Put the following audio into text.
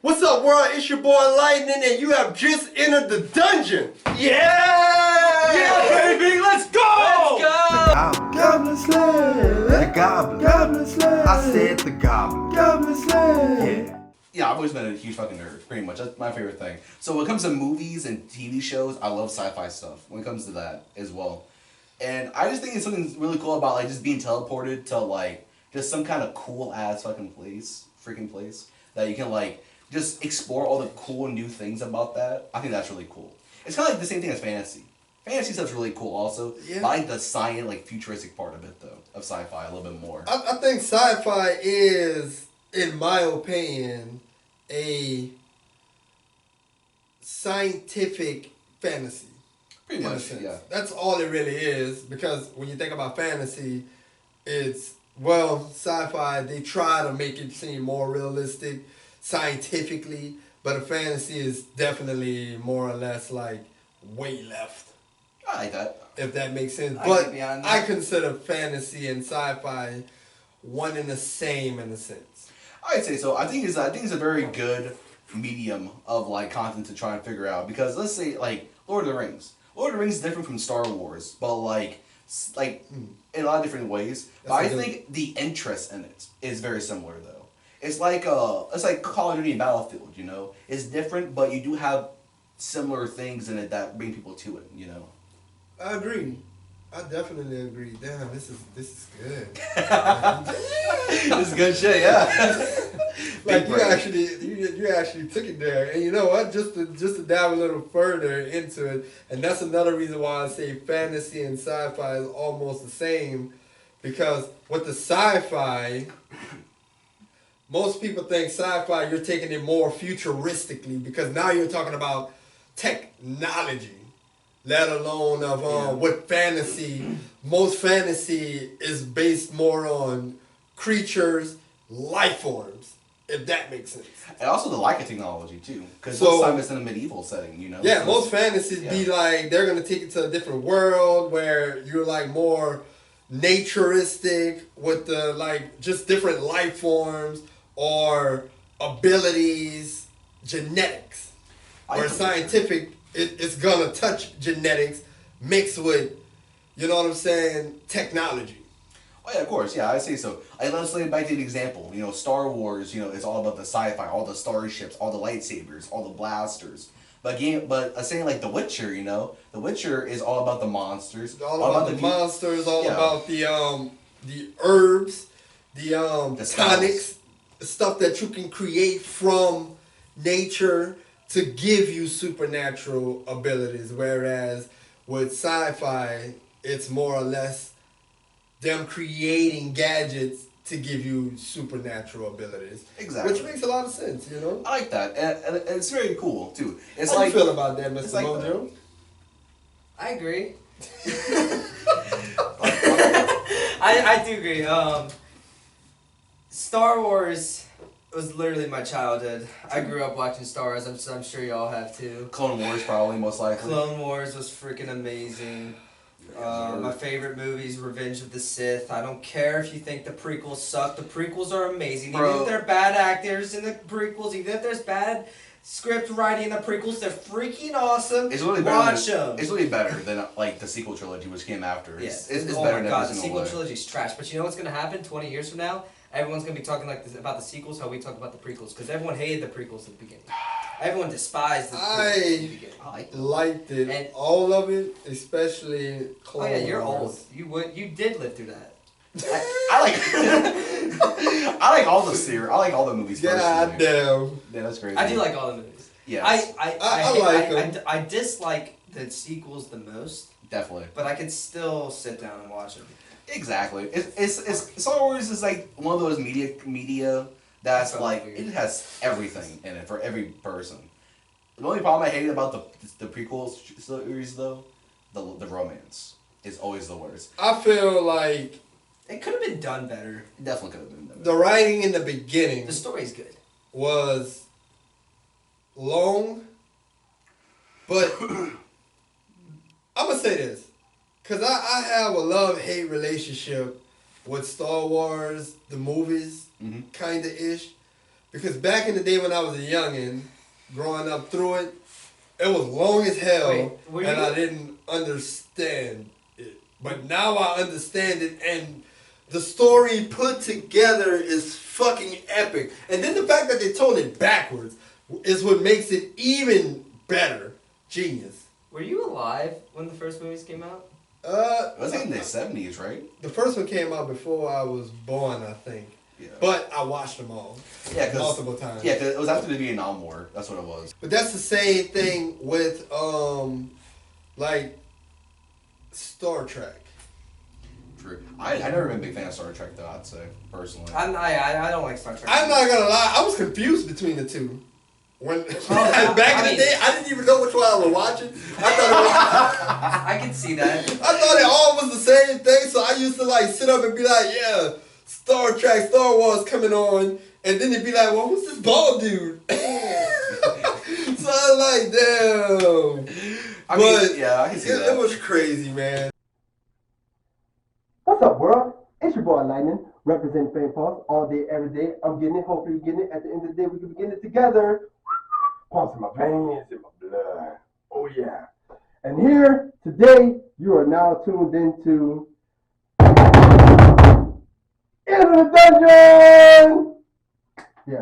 What's up, world? It's your boy Lightning, and you have just entered the dungeon. Yeah! Yeah, baby, let's go! Let's go! Goblin Slayer. The Goblin. Goblin Slayer. I said the Goblin. Goblin Slayer. Yeah. Yeah, I've always been a huge fucking nerd, pretty much. That's my favorite thing. So when it comes to movies and TV shows, I love sci-fi stuff. When it comes to that as well. And I just think it's something really cool about like just being teleported to like just some kind of cool ass fucking freaking place that you can like just explore all the cool new things about that. I think that's really cool. It's kind of like the same thing as fantasy. Fantasy stuff's really cool also. Yeah. But I like the science, like futuristic part of it though, of sci-fi a little bit more. I think sci-fi is, in my opinion, a scientific fantasy. Pretty in a much, sense. yeah. That's all it really is, because when you think about fantasy, it's, well, sci-fi, they try to make it seem more realistic scientifically, but a fantasy is definitely more or less like way left, I like that. if that makes sense. I But get beyond that. I consider fantasy and sci-fi one and the same in a sense. I'd say so. I think it's a very good medium of like content to try and figure out, because let's say like Lord of the Rings. Lord of the Rings is different from Star Wars, but like in a lot of different ways. But I think the interest in it is very similar though. It's like Call of Duty and Battlefield, you know. It's different, but you do have similar things in it that bring people to it, you know. I agree. I definitely agree. Damn, this is good. This is good shit, yeah. Like Big you brain. actually took it there, and you know what? Just to dive a little further into it, and that's another reason why I say fantasy and sci-fi is almost the same, because with the sci-fi, most people think sci-fi you're taking it more futuristically, because now you're talking about technology, let alone of with fantasy. Most fantasy is based more on creatures, life forms, if that makes sense. And also the lack of technology too, because So- most time it's in a medieval setting, you know. Yeah, So most fantasies be like they're gonna take it to a different world where you're like more naturistic with the like just different life forms or abilities, genetics. I Or think- scientific, it's gonna touch genetics mixed with, you know what I'm saying, technology. Oh yeah, of course, yeah, I say so. Let's lay back to the example. You know, Star Wars. You know, it's all about the sci-fi, all the starships, all the lightsabers, all the blasters. But saying like The Witcher, you know, The Witcher is all about the monsters, All about the pe- monsters, all Yeah. about the herbs, the spells. tonics, stuff that you can create from nature to give you supernatural abilities. Whereas with sci-fi, it's more or less them creating gadgets to give you supernatural abilities. Exactly. Which makes a lot of sense, you know? I like that, and it's very cool too. It's How like you feel about that, Mr. it's like Mojo? I agree. I do agree. Star Wars was literally my childhood. I grew up watching Star Wars. I'm sure y'all have too. Clone Wars, probably most likely. Clone Wars was freaking amazing. My favorite movie is Revenge of the Sith. I don't care if you think the prequels suck. The prequels are amazing. Bro. Even if they're bad actors in the prequels, even if there's bad script writing in the prequels, they're freaking awesome. It's really better. Watch them. It's really better than like the sequel trilogy, which came after. Yes. It's Oh better my than god, every the single sequel way. trilogy is trash. But you know what's going to happen 20 years from now? Everyone's going to be talking like this about the sequels, how we talk about the prequels. Because everyone hated the prequels at the beginning. Everyone despised the prequels at the beginning. I like that. Liked it. And- all of it, especially Clone Oh yeah, you're Wars. old. You did live through that. I like I like all the series. I like all the movies. God personally. damn. Yeah, that's crazy. I do like all the movies. Yes. I like them. I dislike the sequels the most, Definitely. but I could still sit down and watch them. Exactly. It's Star Wars is like one of those media that's That's like weird. it has everything in it for every person. The only problem I hate about the prequel series though, the romance is always the worst. I feel like It could have been done better. It definitely could have been done. the writing in the beginning The story's good. was long, but I'm gonna say this, cause I have a love-hate relationship with Star Wars, the movies, Mhm. kinda ish, Because back in the day when I was a youngin', growing up through it, it was long as hell, Wait, and I didn't understand it. But now I understand it, and the story put together is fucking epic. And then the fact that they told it backwards is what makes it even better. Genius. Were you alive when the first movies came out? It was in the 70s, right? The first one came out before I was born, I think. Yeah. But I watched them all. Yeah, multiple times. Yeah, 'cause it was after the Vietnam War. That's what it was. But that's the same thing with like Star Trek. True. I never been a big fan of Star Trek though. I'd say personally. I don't like Star Trek. I'm not gonna lie, I was confused between the two. When I back in mean- the day, I didn't even know which one I was watching. I thought I can see that. I thought it all was the same thing. So I used to like sit up and be like, yeah, Star Trek, Star Wars coming on, and then they'd be like, well, who's this bald dude? So I was like, damn. I mean, yeah, I can see that. It was crazy, man. What's up, world? It's your boy Lightning, representing Fame Pulse all day, every day. I'm getting it. Hopefully, you're getting it. At the end of the day, we can begin it together. Pulse in my veins, in my blood. Oh, yeah. And here, today, you are now tuned into Into the Dungeon! Yeah.